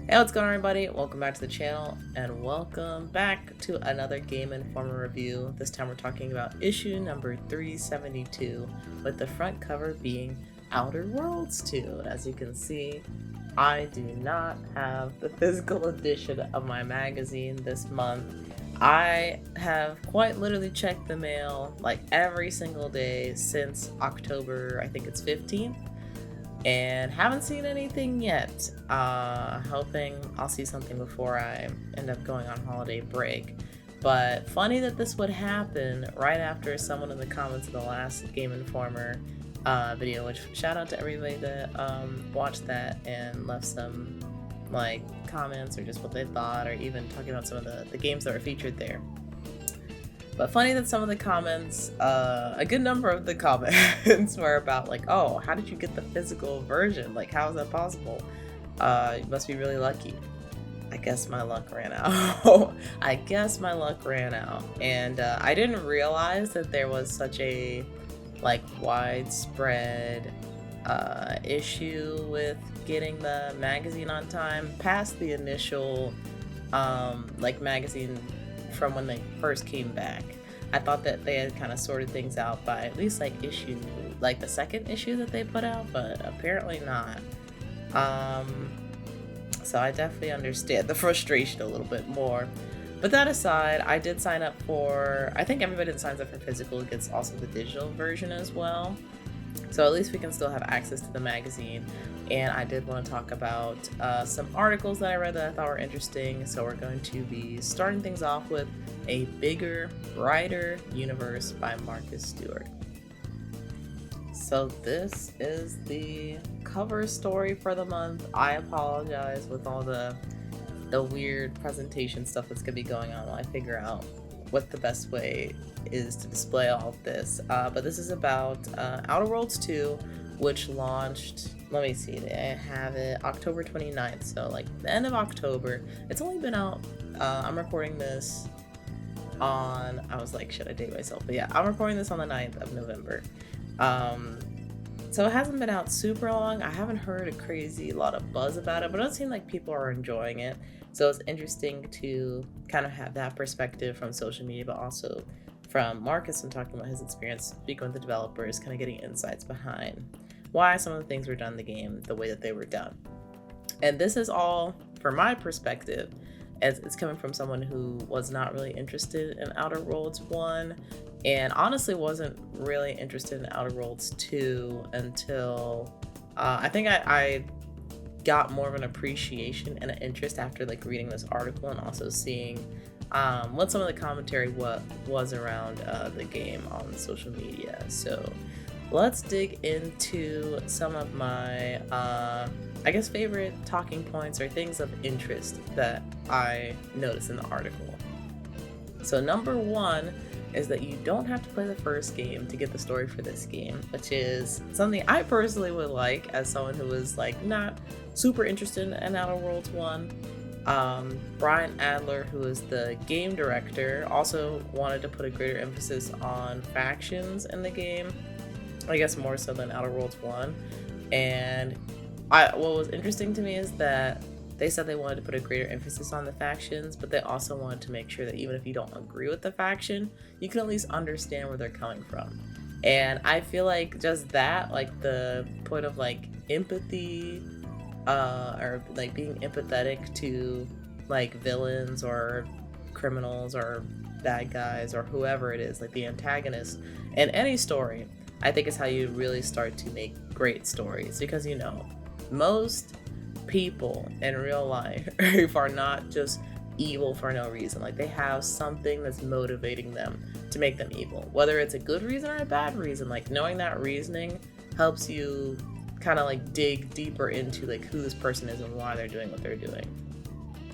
Hey, what's going on, everybody? Welcome back to the channel, and welcome back to another Game Informer review. This time we're talking about issue number 372, with the front cover being Outer Worlds 2. As you can see, I do not have the physical edition of my magazine this month. I have quite literally checked the mail like every single day since October, I think it's 15th. And haven't seen anything yet. Hoping I'll see something before I end up going on holiday break. But funny that this would happen right after someone in the comments of the last Game Informer video, which shout out to everybody that watched that and left some like comments or just what they thought, or even talking about some of the games that were featured there. But funny that some of the comments, a good number of the comments were about like, oh, how did you get the physical version? Like, how is that possible? You must be really lucky. I guess my luck ran out. And I didn't realize that there was such a like widespread issue with getting the magazine on time past the initial like magazine from when they first came back. I thought that they had kind of sorted things out by at least like issue, like the second issue that they put out, but apparently not. So I definitely understand the frustration a little bit more. But that aside, I did sign up for, I think everybody that signs up for physical gets also the digital version as well. So at least we can still have access to the magazine. And I did want to talk about some articles that I read that I thought were interesting. So we're going to be starting things off with A Bigger, Brighter Universe by Marcus Stewart. So this is the cover story for the month. I apologize with all the weird presentation stuff that's going to be going on while I figure out what the best way is to display all of this. But this is about Outer Worlds 2, which launched, let me see, I have it October 29th, so like the end of October. It's only been out, I'm recording this on, I was like, should I date myself? But yeah, I'm recording this on the 9th of November. So it hasn't been out super long. I haven't heard a crazy lot of buzz about it, but it does seem like people are enjoying it. So it's interesting to kind of have that perspective from social media, but also from Marcus and talking about his experience speaking with the developers, kind of getting insights behind why some of the things were done in the game the way that they were done. And this is all, from my perspective, as it's coming from someone who was not really interested in Outer Worlds 1, and honestly wasn't really interested in Outer Worlds 2 until I think I got more of an appreciation and an interest after like reading this article and also seeing what some of the commentary was around the game on social media. So let's dig into some of my I guess favorite talking points or things of interest that I noticed in the article. So number one is that you don't have to play the first game to get the story for this game, which is something I personally would like as someone who was like not super interested in Outer Worlds 1. Brian Adler, who is the game director, also wanted to put a greater emphasis on factions in the game, I guess more so than Outer Worlds 1. And what was interesting to me is that they said they wanted to put a greater emphasis on the factions, but they also wanted to make sure that even if you don't agree with the faction, you can at least understand where they're coming from. And I feel like just that, like the point of like empathy, or like being empathetic to like villains or criminals or bad guys or whoever it is, like the antagonist in any story, I think is how you really start to make great stories. Because you know, most people in real life are not just evil for no reason. Like they have something that's motivating them to make them evil, whether it's a good reason or a bad reason. Like knowing that reasoning helps you kind of like dig deeper into like who this person is and why they're doing what they're doing.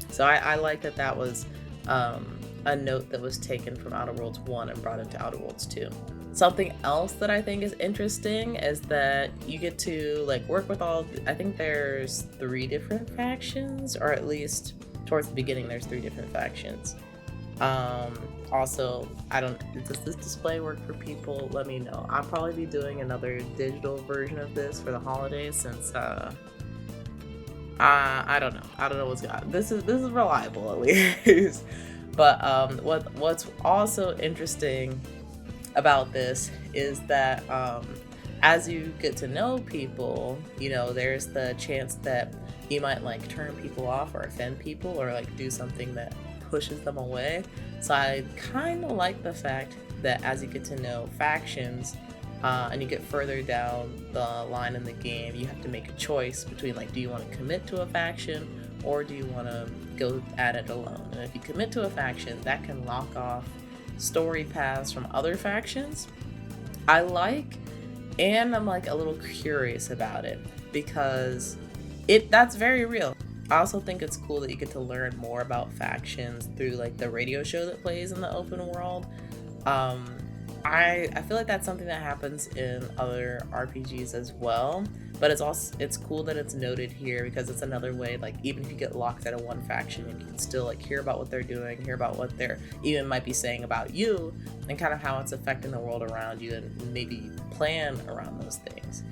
So I like that was a note that was taken from Outer Worlds 1 and brought into Outer Worlds 2. Something else that I think is interesting is that you get to like work with I think there's 3 different factions, or at least towards the beginning there's 3 different factions. Also, does this display work for people? Let me know. I'll probably be doing another digital version of this for the holidays since I don't know. I don't know what's going on. This is reliable at least. But what's also interesting about this is that as you get to know people, you know, there's the chance that you might like turn people off or offend people or like do something that pushes them away. So I kind of like the fact that as you get to know factions and you get further down the line in the game, you have to make a choice between like, do you want to commit to a faction or do you want to go at it alone? And if you commit to a faction, that can lock off story paths from other factions. I like, and I'm like a little curious about it because that's very real. I also think it's cool that you get to learn more about factions through like the radio show that plays in the open world. I feel like that's something that happens in other RPGs as well, but it's cool that it's noted here because it's another way, like even if you get locked out of one faction, you can still like hear about what they're doing, hear about what they're even might be saying about you and kind of how it's affecting the world around you and maybe plan around those things.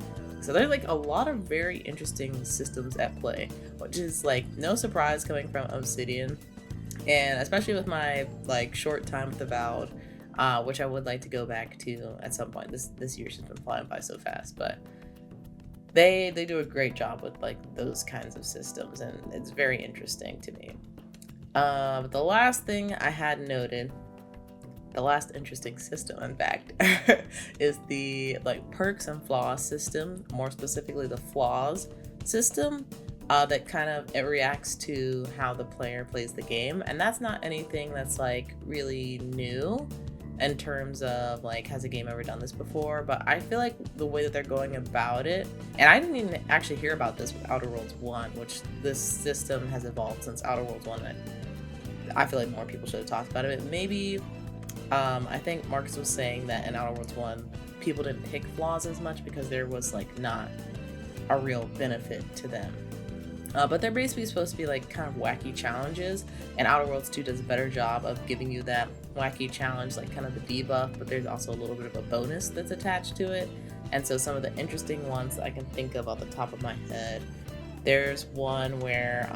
So there's like a lot of very interesting systems at play, which is like no surprise coming from Obsidian, and especially with my like short time with Avowed, which I would like to go back to at some point. This year's just been flying by so fast, but they do a great job with like those kinds of systems, and it's very interesting to me. But the last thing I had noted, the last interesting system, in fact, is the like perks and flaws system, more specifically the flaws system, that kind of it reacts to how the player plays the game, and that's not anything that's like really new in terms of like, has a game ever done this before? But I feel like the way that they're going about it, and I didn't even actually hear about this with Outer Worlds 1, which this system has evolved since Outer Worlds 1, and I feel like more people should have talked about it. Maybe I think Marcus was saying that in Outer Worlds 1, people didn't pick flaws as much because there was like not a real benefit to them. But they're basically supposed to be like kind of wacky challenges, and Outer Worlds 2 does a better job of giving you that wacky challenge, like kind of the debuff, but there's also a little bit of a bonus that's attached to it. And so some of the interesting ones that I can think of off the top of my head, there's one where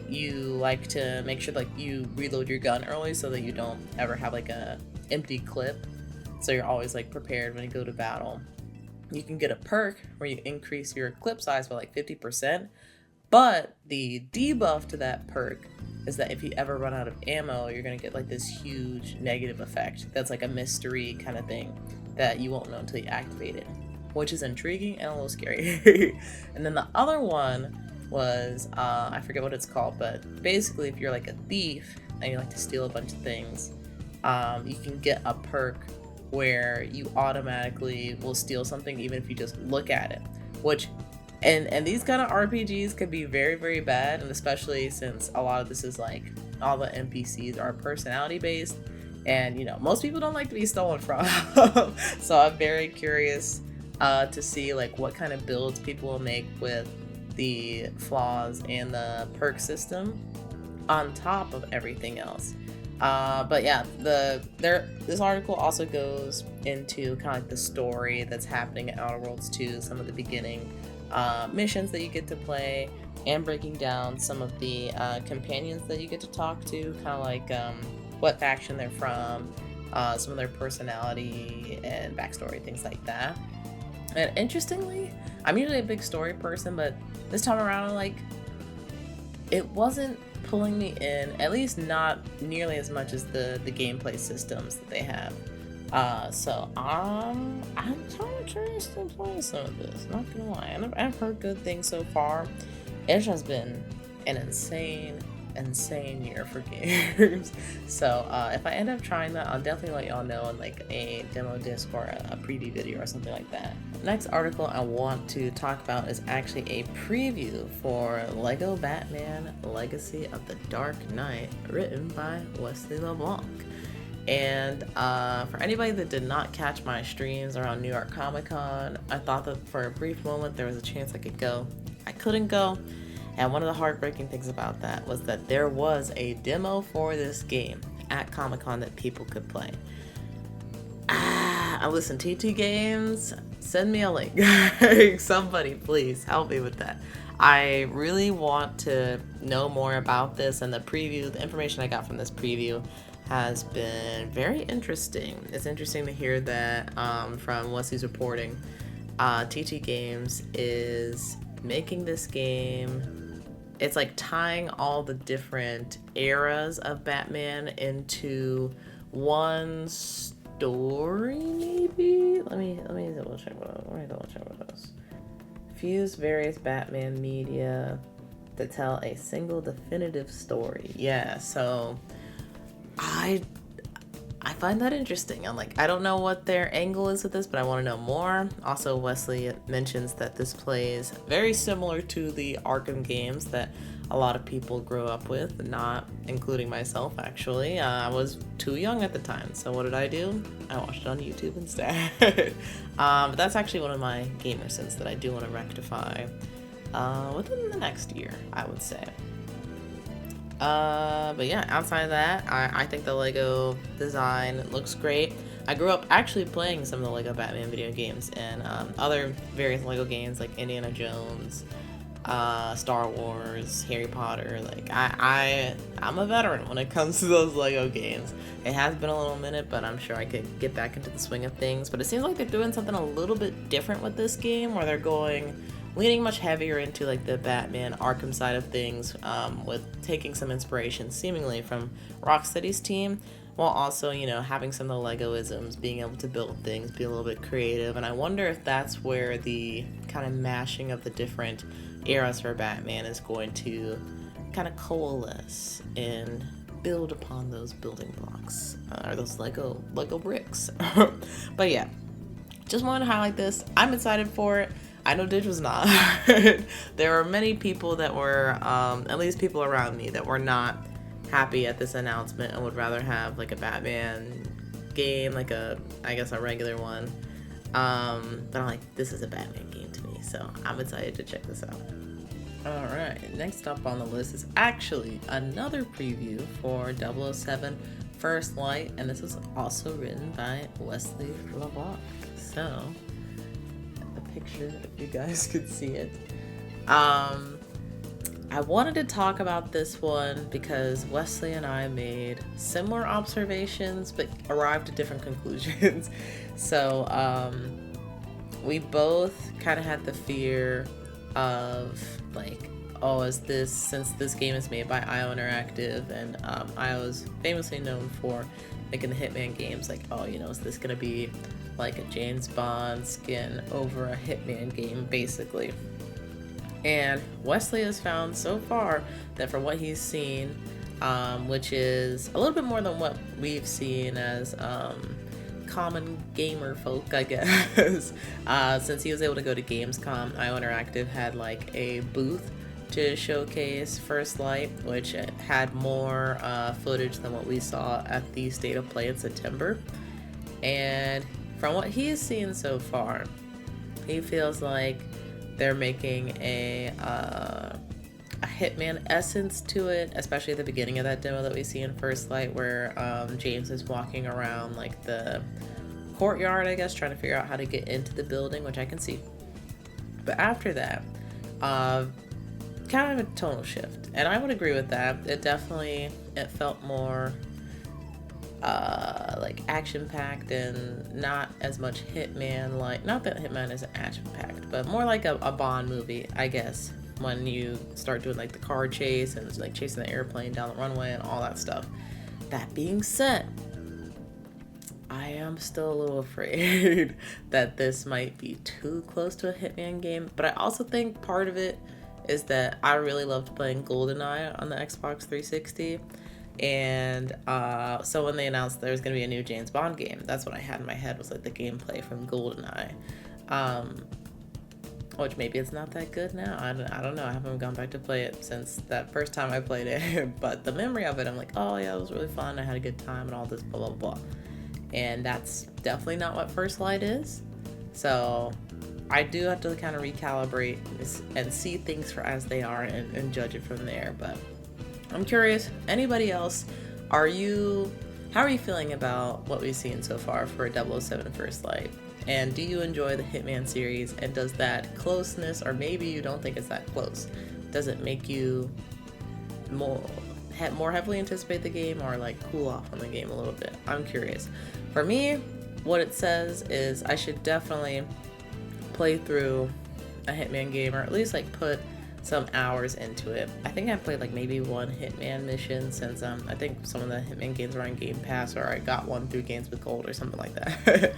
you like to make sure like you reload your gun early so that you don't ever have like a empty clip, so you're always like prepared when you go to battle. You can get a perk where you increase your clip size by like 50%, but the debuff to that perk is that if you ever run out of ammo, you're gonna get like this huge negative effect that's like a mystery kind of thing that you won't know until you activate it, which is intriguing and a little scary. And then the other one was, I forget what it's called, but basically if you're like a thief and you like to steal a bunch of things, you can get a perk where you automatically will steal something even if you just look at it, which and these kind of RPGs can be very, very bad, and especially since a lot of this is like all the NPCs are personality based, and you know most people don't like to be stolen from. So I'm very curious to see like what kind of builds people will make with the flaws and the perk system on top of everything else. But yeah, this article also goes into kind of like the story that's happening at Outer Worlds 2, some of the beginning missions that you get to play, and breaking down some of the companions that you get to talk to, kind of like what faction they're from, some of their personality and backstory, things like that. And interestingly, I'm usually a big story person, but this time around, like, it wasn't pulling me in, at least not nearly as much as the gameplay systems that they have. So I'm kind of curious to play some of this, not gonna lie. I've heard good things so far. It's just been an insane year for games. So if I end up trying that, I'll definitely let y'all know in like a demo disc or a preview video or something like that. Next article I want to talk about is actually a preview for Lego Batman Legacy of the Dark Knight, written by Wesley LeBlanc. And for anybody that did not catch my streams around New York Comic Con, I thought that for a brief moment there was a chance I could go. I couldn't go, and one of the heartbreaking things about that was that there was a demo for this game at Comic Con that people could play. I listen, TT Games, send me a link. Somebody please help me with that. I really want to know more about this, and the information I got from this preview has been very interesting. It's interesting to hear that from Wesley's reporting, TT Games is making this game. It's like tying all the different eras of Batman into one story, maybe? Let me double check what those. Fuse various Batman media to tell a single definitive story. Yeah, so I find that interesting. I'm like, I don't know what their angle is with this, but I want to know more. Also, Wesley mentions that this plays very similar to the Arkham games that a lot of people grew up with, not including myself, actually. I was too young at the time, so what did I do? I watched it on YouTube instead. But that's actually one of my gamer sins that I do want to rectify within the next year, I would say. But yeah, outside of that, I think the Lego design looks great. I grew up actually playing some of the Lego Batman video games and other various Lego games like Indiana Jones, Star Wars, Harry Potter. Like I'm a veteran when it comes to those Lego games. It has been a little minute, but I'm sure I could get back into the swing of things. But it seems like they're doing something a little bit different with this game, where they're leaning much heavier into like the Batman Arkham side of things, with taking some inspiration seemingly from Rocksteady's team, while also, you know, having some of the Legoisms, being able to build things, be a little bit creative. And I wonder if that's where the kind of mashing of the different eras for Batman is going to kind of coalesce and build upon those building blocks, or those Lego bricks. But yeah, just wanted to highlight this. I'm excited for it. I know Dig was not. There were many people that were, at least people around me, that were not happy at this announcement and would rather have like a Batman game, like I guess a regular one. But I'm like, this is a Batman game to me, so I'm excited to check this out. Alright, next up on the list is actually another preview for 007 First Light, and this is also written by Wesley LeBlanc. So, a picture, if you guys could see it. I wanted to talk about this one because Wesley and I made similar observations but arrived at different conclusions. So, we both kind of had the fear of like, oh, since this game is made by IO Interactive, and IO is famously known for making the Hitman games, like, oh, you know, is this gonna be like a James Bond skin over a Hitman game, basically? And Wesley has found so far that for what he's seen, which is a little bit more than what we've seen as common gamer folk, I guess. Since he was able to go to Gamescom, IO Interactive had like a booth to showcase First Light, which had more footage than what we saw at the State of Play in September. And from what he has seen so far, he feels like they're making a Hitman essence to it, especially at the beginning of that demo that we see in First Light, where James is walking around like the courtyard, I guess, trying to figure out how to get into the building, which I can see. But after that, kind of a tonal shift, and I would agree with that. It felt more like action-packed and not as much Hitman, like, not that Hitman is action-packed, but more like a Bond movie, I guess, when you start doing like the car chase and like chasing the airplane down the runway and all that stuff. That being said, I am still a little afraid that this might be too close to a Hitman game, but I also think part of it is that I really loved playing GoldenEye on the Xbox 360. And so when they announced there was going to be a new James Bond game, that's what I had in my head, was like the gameplay from GoldenEye. Which maybe it's not that good now. I don't know. I haven't gone back to play it since that first time I played it. But the memory of it, I'm like, oh yeah, it was really fun. I had a good time and all this blah, blah, blah. And that's definitely not what First Light is. So I do have to kind of recalibrate and see things for as they are and judge it from there. But I'm curious, anybody else, how are you feeling about what we've seen so far for 007 First Light? And do you enjoy the Hitman series? And does that closeness, or maybe you don't think it's that close, does it make you more heavily anticipate the game, or like cool off on the game a little bit? I'm curious. For me, what it says is I should definitely play through a Hitman game, or at least like put some hours into it. I think I've played like maybe one Hitman mission since I think some of the Hitman games are on Game Pass, or I got one through Games with Gold or something like that.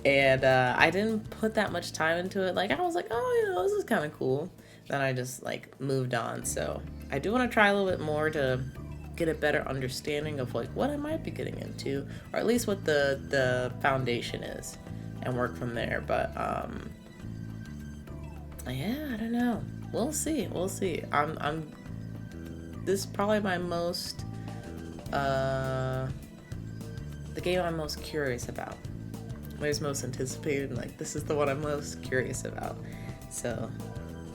And I didn't put that much time into it. Like I was like, oh, you know, this is kind of cool. Then I just like moved on. So I do want to try a little bit more to get a better understanding of like what I might be getting into, or at least what the foundation is, and work from there. But yeah, I don't know. We'll see. I'm this is probably my most the game I'm most curious about. Where's most anticipated, and like this is the one I'm most curious about. So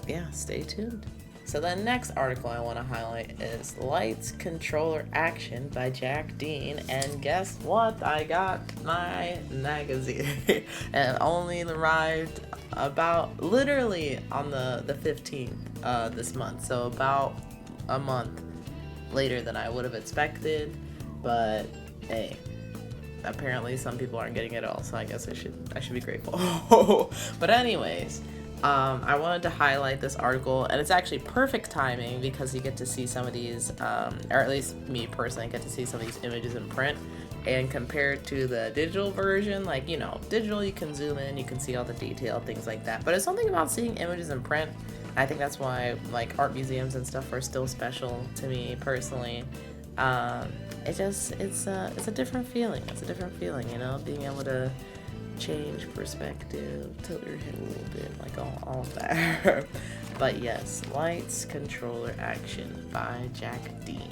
yeah, stay tuned. So the next article I want to highlight is Lights Controller Action by Jack Dean, and guess what? I got my magazine. And it only arrived about literally on the 15th this month, so about a month later than I would have expected. But hey, apparently some people aren't getting it all, so I guess I should be grateful. But anyways, I wanted to highlight this article, and it's actually perfect timing because you get to see some of these, or at least me personally get to see some of these images in print, and compared to the digital version, like, you know, digital you can zoom in, you can see all the detail, things like that, but it's something about seeing images in print. I think that's why like art museums and stuff are still special to me personally. It's a different feeling. It's a different feeling, you know, being able to change perspective, tilt your head a little bit, like all of that. But yes, Lights Controller Action by Jack Dean.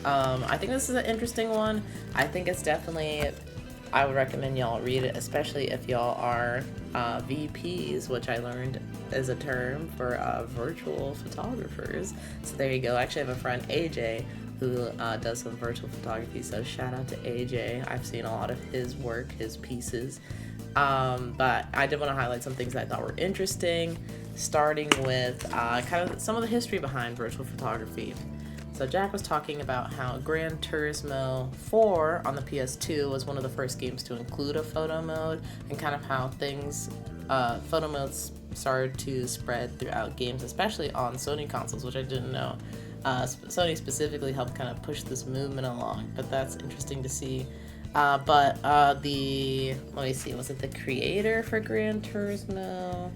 I think this is an interesting one. I think it's definitely, I would recommend y'all read it, especially if y'all are VPs, which I learned is a term for virtual photographers. So there you go. Actually, I have a friend, AJ, who does some virtual photography, so shout out to AJ. I've seen a lot of his work, his pieces. But I did want to highlight some things that I thought were interesting, starting with kind of some of the history behind virtual photography. So Jack was talking about how Gran Turismo 4 on the PS2 was one of the first games to include a photo mode, and kind of how things, photo modes started to spread throughout games, especially on Sony consoles, which I didn't know. Sony specifically helped kind of push this movement along, but that's interesting to see. Let me see, was it the creator for Gran Turismo?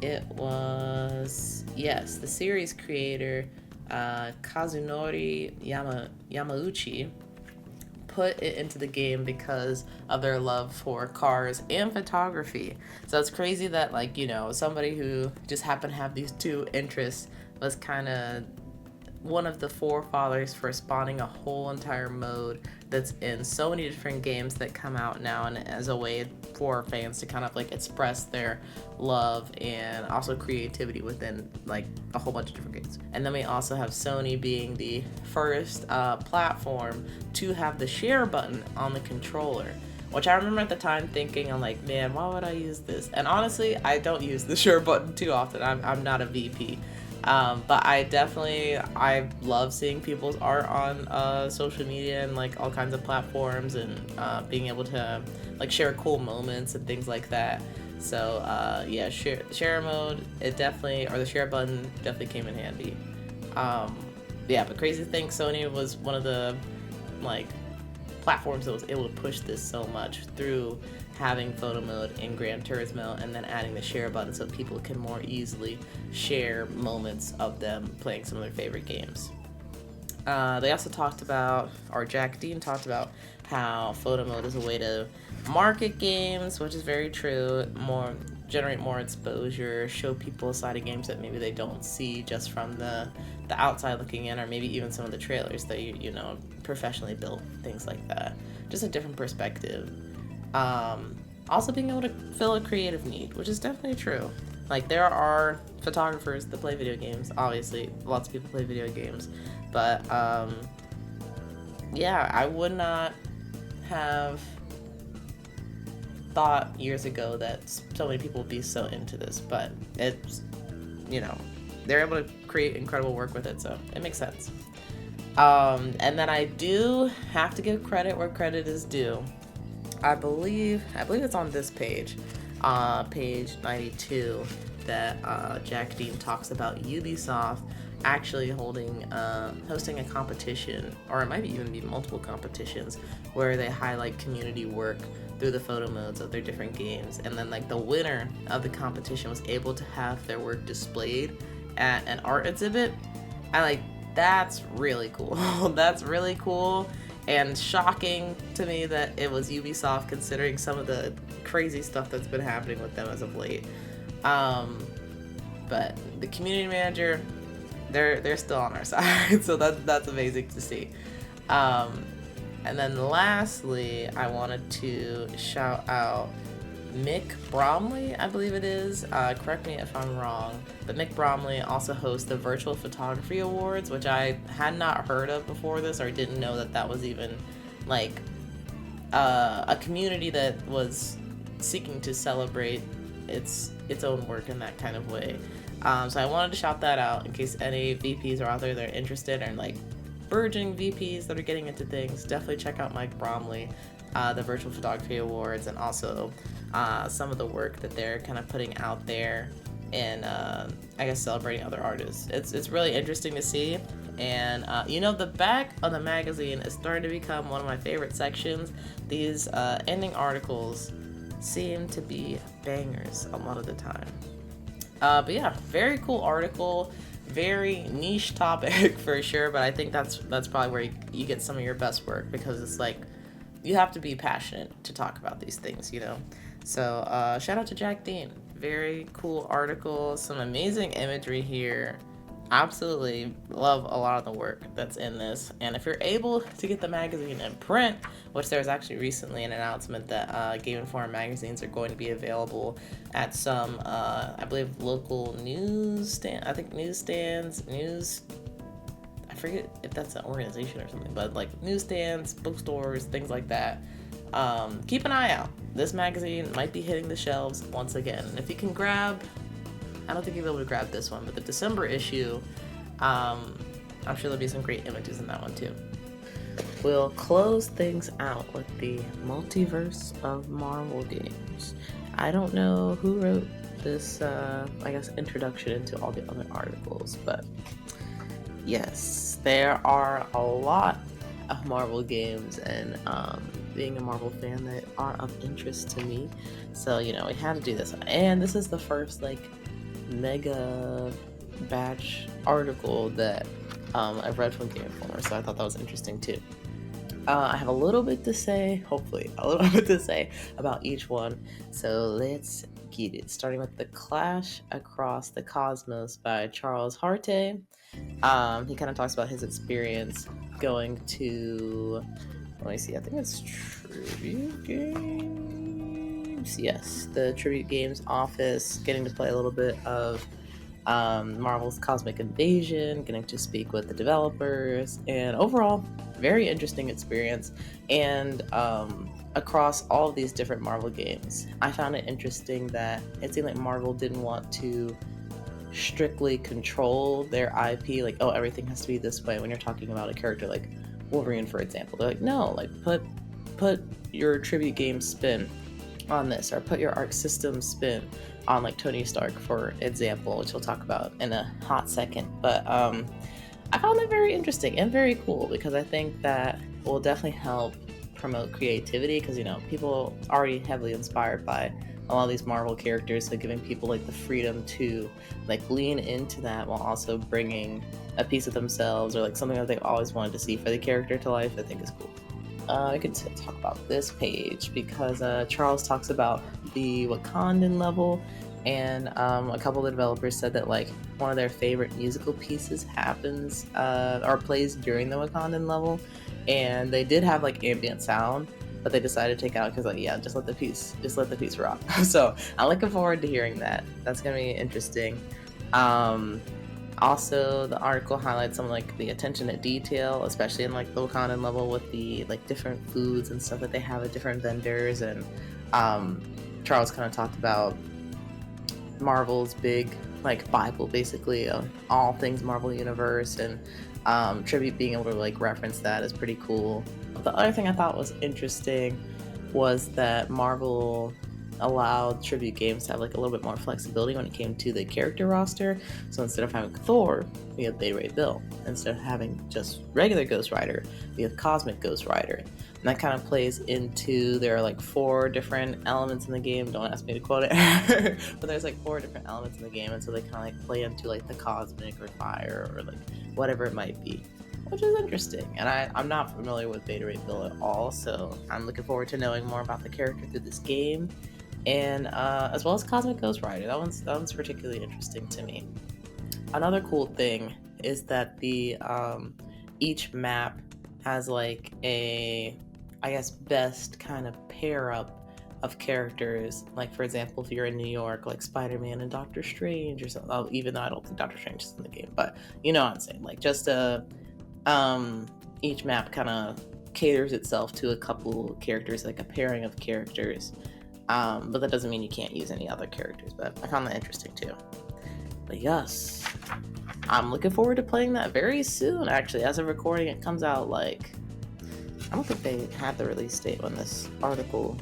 It was, yes, the series creator, Kazunori Yamauchi, put it into the game because of their love for cars and photography. So it's crazy that, like, you know, somebody who just happened to have these two interests was kind of one of the forefathers for spawning a whole entire mode that's in so many different games that come out now, and as a way for fans to kind of like express their love and also creativity within like a whole bunch of different games. And then we also have Sony being the first platform to have the share button on the controller, which I remember at the time thinking, I'm like, man, why would I use this? And honestly, I don't use the share button too often. I'm not a VP. But I love seeing people's art on social media and like all kinds of platforms, and being able to like share cool moments and things like that. So yeah, share mode, it definitely, or the share button definitely came in handy. Yeah, but crazy thing, Sony was one of the like platforms that was able to push this so much through having photo mode in Gran Turismo, and then adding the share button so people can more easily share moments of them playing some of their favorite games. They also talked about, or Jack Dean talked about, how photo mode is a way to market games, which is very true, generate more exposure, show people a side of games that maybe they don't see just from the outside looking in, or maybe even some of the trailers that you know, professionally built, things like that. Just a different perspective. Also being able to fill a creative need, which is definitely true. Like, there are photographers that play video games, obviously lots of people play video games, but yeah, I would not have thought years ago that so many people would be so into this, but it's, you know, they're able to create incredible work with it, so it makes sense. And then I do have to give credit where credit is due. I believe it's on this page, page 92, that Jack Dean talks about Ubisoft actually hosting a competition, or it might even be multiple competitions, where they highlight community work through the photo modes of their different games, and then like the winner of the competition was able to have their work displayed at an art exhibit. That's really cool. That's really cool and shocking to me that it was Ubisoft, considering some of the crazy stuff that's been happening with them as of late. But the community manager, they're still on our side, so that's amazing to see. And then lastly, I wanted to shout out Mick Bromley, I believe it is. Correct me if I'm wrong. But Mick Bromley also hosts the Virtual Photography Awards, which I had not heard of before this, or didn't know that was even like a community that was seeking to celebrate its own work in that kind of way. So I wanted to shout that out in case any VPs are out there that are interested, or like burgeoning VPs that are getting into things. Definitely check out Mike Bromley, the Virtual Photography Awards, and also some of the work that they're kind of putting out there, and I guess celebrating other artists. It's really interesting to see. And the back of the magazine is starting to become one of my favorite sections. These ending articles seem to be bangers a lot of the time. But yeah, very cool article, very niche topic for sure, but I think that's probably where you get some of your best work, because it's like you have to be passionate to talk about these things, you know. So shout out to Jack Dean. Very cool article, some amazing imagery here. Absolutely love a lot of the work that's in this. And if you're able to get the magazine in print, which there was actually recently an announcement that Game Informer magazines are going to be available at some, I believe, local newsstands. I forget if that's an organization or something, but like newsstands, bookstores, things like that. Keep an eye out. This magazine might be hitting the shelves once again. And if you can grab, I don't think you'll be able to grab this one, but the December issue, I'm sure there'll be some great images in that one too. We'll close things out with the multiverse of Marvel games. I don't know who wrote this, introduction into all the other articles, but yes, there are a lot of Marvel games, and being a Marvel fan, that are of interest to me. So, we had to do this one. And this is the first, mega batch article that I've read from Game Informer, so I thought that was interesting too. I have a little bit to say, hopefully, about each one. So let's get it. Starting with The Clash Across the Cosmos by Charles Harte. He kind of talks about his experience going to, let me see, I think it's Tribute Games. Yes, the Tribute Games office, getting to play a little bit of Marvel's Cosmic Invasion, getting to speak with the developers, and overall, very interesting experience. And across all of these different Marvel games, I found it interesting that it seemed like Marvel didn't want to strictly control their IP, like, oh, everything has to be this way. When you're talking about a character like Wolverine, for example, they're like, no, like put your Tribute Game spin on this, or put your Arc System spin on like Tony Stark, for example, which we'll talk about in a hot second. But I found that very interesting and very cool, because I think that will definitely help promote creativity, because people are already heavily inspired by a lot of these Marvel characters, so giving people like the freedom to like lean into that while also bringing a piece of themselves, or like something that they've always wanted to see for the character to life, I think is cool. I could talk about this page because Charles talks about the Wakandan level, and a couple of the developers said that like one of their favorite musical pieces happens or plays during the Wakandan level, and they did have like ambient sound, but they decided to take it out because like, yeah, just let the piece rock. So I'm looking forward to hearing that. That's gonna be interesting. Also, the article highlights some like the attention to detail, especially in like the Wakandan level, with the like different foods and stuff that they have at different vendors, and Charles kind of talked about Marvel's big like Bible, basically, of all things Marvel Universe, and Tribute being able to like reference that is pretty cool. The other thing I thought was interesting was that Marvel allowed Tribute games to have like a little bit more flexibility when it came to the character roster. So instead of having Thor, we have Beta Ray Bill. Instead of having just regular Ghost Rider, we have Cosmic Ghost Rider. And that kind of plays into, there are like 4 different elements in the game. Don't ask me to quote it. But there's like 4 different elements in the game. And so they kind of like play into like the cosmic or fire or like whatever it might be, which is interesting. And I'm not familiar with Beta Ray Bill at all. So I'm looking forward to knowing more about the character through this game. And as well as Cosmic Ghost Rider. That one's particularly interesting to me. Another cool thing is that the each map has like a, I guess, best kind of pair up of characters. Like, for example, if you're in New York, like Spider-Man and Doctor Strange or something. Oh, even though I don't think Doctor Strange is in the game, but you know what I'm saying. Like, just each map kind of caters itself to a couple characters, like a pairing of characters. But that doesn't mean you can't use any other characters. But I found that interesting too. But yes, I'm looking forward to playing that very soon. Actually, as of recording, it comes out like, I don't think they had the release date when this article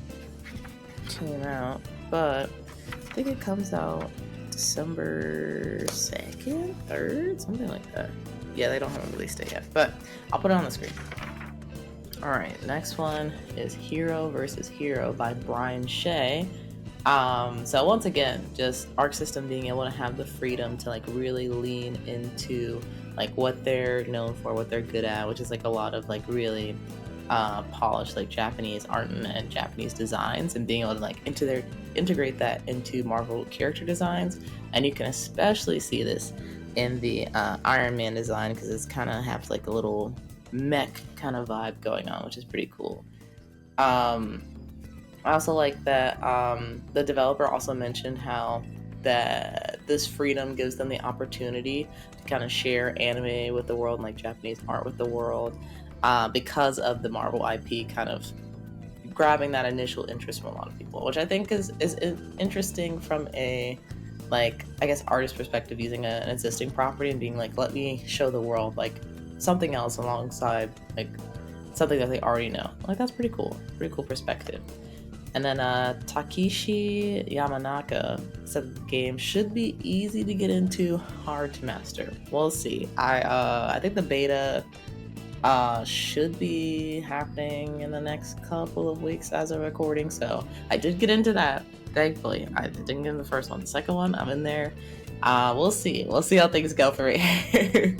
came out, but I think it comes out December 2nd, 3rd, something like that. Yeah, they don't have a release date yet, but I'll put it on the screen. Alright, next one is Hero vs. Hero by Brian Shea. So once again, just Arc System being able to have the freedom to like really lean into like what they're known for, what they're good at, which is like a lot of like really polished like Japanese art and Japanese designs, and being able to like integrate that into Marvel character designs. And you can especially see this in the Iron Man design, because it's kind of has like a little mech kind of vibe going on, which is pretty cool. I also like that the developer also mentioned how that this freedom gives them the opportunity to kind of share anime with the world and like Japanese art with the world, because of the Marvel IP kind of grabbing that initial interest from a lot of people, which I think is interesting from a, like, I guess, artist perspective, using an existing property and being like, let me show the world like something else alongside like something that they already know. Like, that's pretty cool perspective. And then Takeshi Yamanaka said the game should be easy to get into, hard to master. We'll see. I think the beta should be happening in the next couple of weeks as of recording, so I did get into that, thankfully. I didn't get in the first one. The second one, I'm in there. We'll see how things go for me.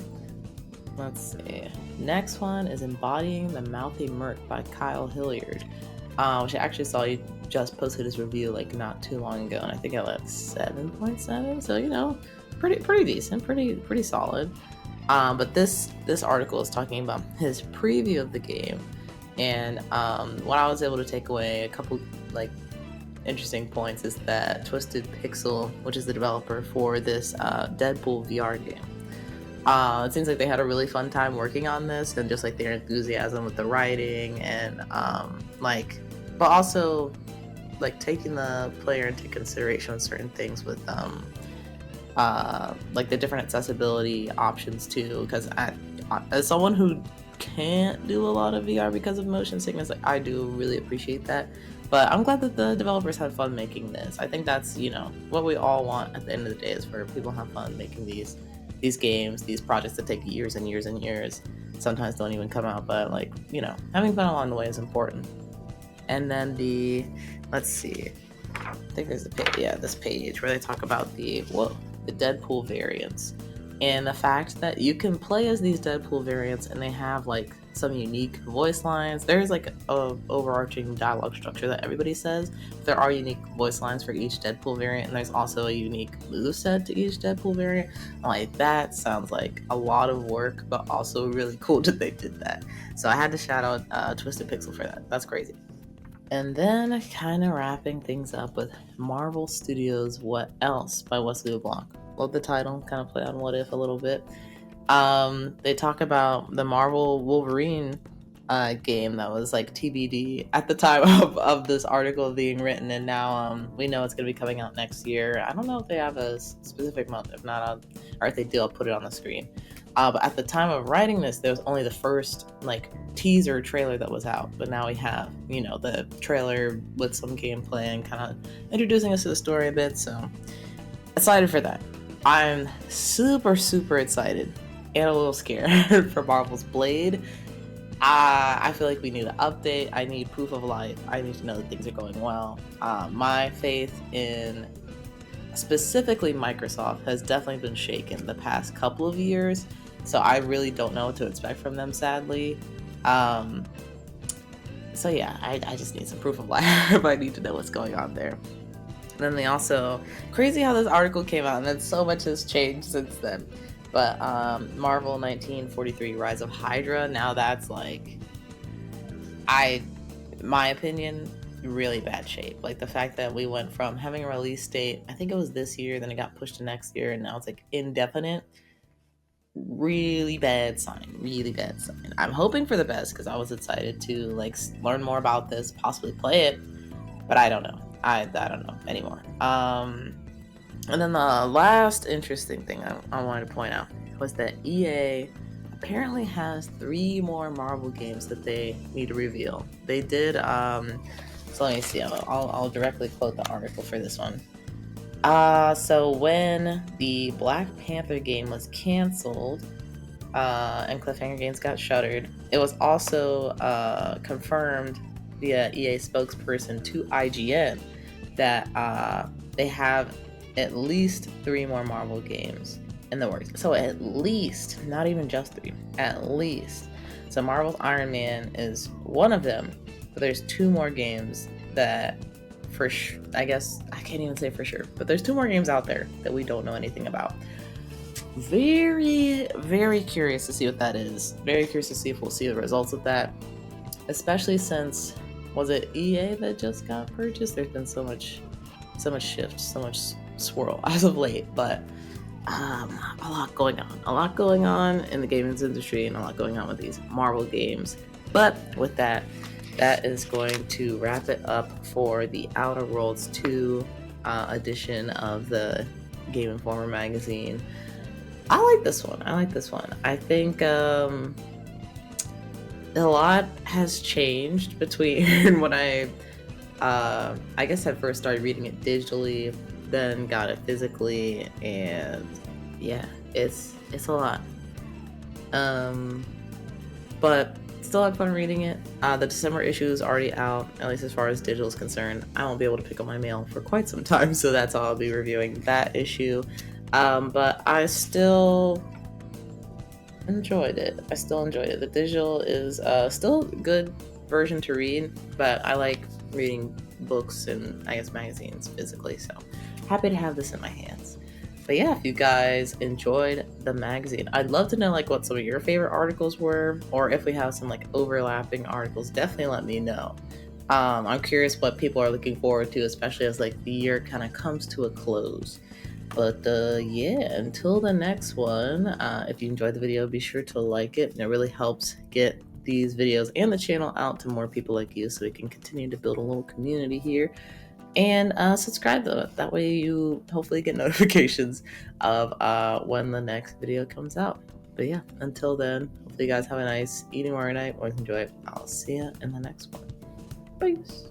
Let's see. Next one is Embodying the Mouthy Merc by Kyle Hilliard, which I actually saw you just posted his review like not too long ago, and I think I got 7.7, so you know, pretty decent, pretty solid. But this article is talking about his preview of the game, and what I was able to take away, a couple like interesting points, is that Twisted Pixel, which is the developer for this Deadpool VR game, it seems like they had a really fun time working on this, and just like their enthusiasm with the writing and but also like taking the player into consideration with certain things with like the different accessibility options too, because as someone who can't do a lot of VR because of motion sickness, like, I do really appreciate that. But I'm glad that the developers had fun making this. I think that's, you know, what we all want at the end of the day, is for people to have fun making these games, these projects that take years and years and years, sometimes don't even come out, but like, you know, having fun along the way is important. And then let's see, I think there's this page where they talk about the Deadpool variants, and the fact that you can play as these Deadpool variants and they have like some unique voice lines. There's like a overarching dialogue structure that everybody says. There are unique voice lines for each Deadpool variant, and there's also a unique moveset to each Deadpool variant. Like, that sounds like a lot of work, but also really cool that they did that. So I had to shout out Twisted Pixel for that. That's crazy. And then kind of wrapping things up with Marvel Studios' What Else by Wesley LeBlanc. Love the title, kind of play on what if a little bit. They talk about the Marvel Wolverine game that was like TBD at the time of this article being written, and now we know it's going to be coming out next year. I don't know if they have a specific month. If not, or if they do, I'll put it on the screen. But at the time of writing this, there was only the first like teaser trailer that was out, but now we have, you know, the trailer with some gameplay and kind of introducing us to the story a bit. So excited for that. I'm super excited and a little scared for Marvel's Blade. I feel like we need an update. I need proof of life. I need to know that things are going well. My faith in specifically Microsoft has definitely been shaken the past couple of years. So I really don't know what to expect from them, sadly. So yeah, I just need some proof of life. I need to know what's going on there. And then they also, crazy how this article came out, and then so much has changed since then. But Marvel 1943 Rise of Hydra, now that's like, my opinion, really bad shape. Like the fact that we went from having a release date, I think it was this year, then it got pushed to next year, and now it's like indefinite. Really bad sign. I'm hoping for the best because I was excited to like learn more about this, possibly play it, but I don't know. I don't know anymore. And then the last interesting thing I wanted to point out was that EA apparently has 3 more Marvel games that they need to reveal. They did, so let me see, I'll directly quote the article for this one. So when the Black Panther game was canceled, and Cliffhanger Games got shuttered, it was also confirmed via EA spokesperson to IGN that they have at least 3 more Marvel games in the works. So at least, not even just 3, at least. So Marvel's Iron Man is one of them, but there's 2 more games that for sure, I guess, I can't even say for sure, but there's 2 more games out there that we don't know anything about. Very curious to see what that is. Very curious to see if we'll see the results of that, especially since, was it EA that just got purchased? There's been so much shift, so much swirl as of late, but a lot going on in the gaming industry, and a lot going on with these Marvel games. But with that is going to wrap it up for the Outer Worlds 2 edition of the Game Informer magazine. I like this one. I think a lot has changed between when I guess I first started reading it digitally, then got it physically, and yeah, it's a lot. But still had fun reading it. The December issue is already out, at least as far as digital is concerned. I won't be able to pick up my mail for quite some time, so that's all I'll be reviewing that issue. But I still enjoyed it. The digital is still a good version to read, but I like reading books and I guess magazines physically, so happy to have this in my hands. But yeah, if you guys enjoyed the magazine, I'd love to know like what some of your favorite articles were, or if we have some like overlapping articles, definitely let me know. I'm curious what people are looking forward to, especially as like the year kind of comes to a close. But yeah, until the next one, if you enjoyed the video, be sure to like it, and it really helps get these videos and the channel out to more people like you, so we can continue to build a little community here. And subscribe to it. That way you hopefully get notifications of when the next video comes out. But yeah, until then, hopefully you guys have a nice evening or night, or enjoy it. I'll see you in the next one. Peace.